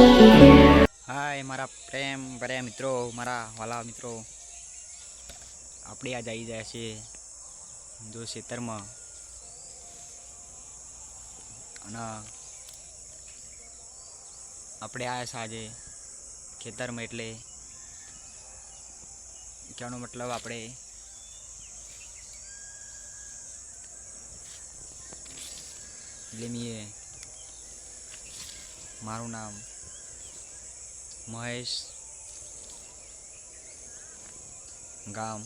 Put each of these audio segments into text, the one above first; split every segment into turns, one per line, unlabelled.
हाय मारा प्रेम भर्या मित्रों, मारा वाला मित्रों, આપણે આજ આવી જાય છે જો ખેતરમાં અને આપણે આવ્યા છે આજે ખેતરમાં એટલે કહેવાનો મતલબ આપણે એટલે મારું નામ મહેશ, ગામ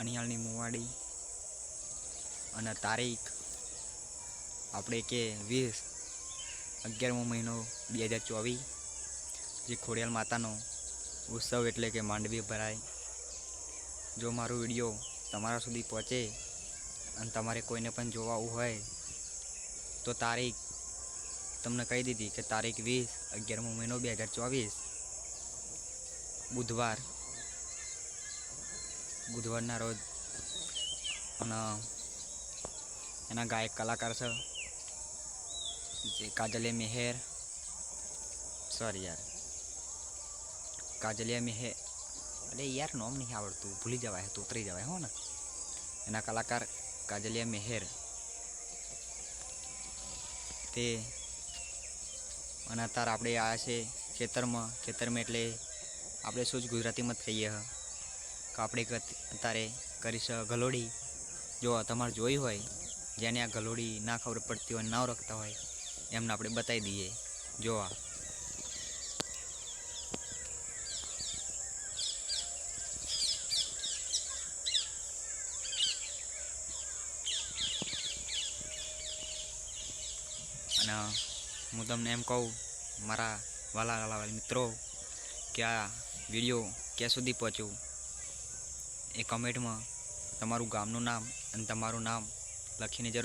અણિયાળની મુવાડી અને તારીખ આપણે કે 20/11મો મહિનો 2024 જે ખોડિયાલ માતાનો ઉત્સવ એટલે કે માંડવી ભરાય। જો મારો વિડીયો તમારા સુધી પહોંચે અને તમારે કોઈને પણ જોવા આવવું હોય તો તારીખ તમને કહી દીધી કે તારીખ 20/11મો મહિનો 2024 બુધવારના રોજ અને એના ગાયક કલાકાર છે જે કાજલિયા મેહેર, કાજલિયા મેહેર, અરે યાર નામ નહીં આવડતું, ભૂલી જવાય તો ઉતરી જવાય હો ને। એના કલાકાર કાજલિયા મેહેર તે અને અત્યારે આપણે આવ્યા છે ખેતરમાં એટલે આપણે શું જ ગુજરાતીમાં જ કહીએ કે આપણે અત્યારે કરીશ ગલોડી। જો તમારે જોઈ હોય જેને આ ગલોડી ના ખબર પડતી હોય, ના ઓળખતા હોય એમને આપણે બતાવી દઈએ। જો અને હું તમને એમ કહું મારા વાલા મિત્રો કે આ વિડીયો ક્યાં સુધી પહોંચ્યું એ કમેન્ટમાં તમારું ગામનું નામ અને તમારું નામ લખીને જરૂર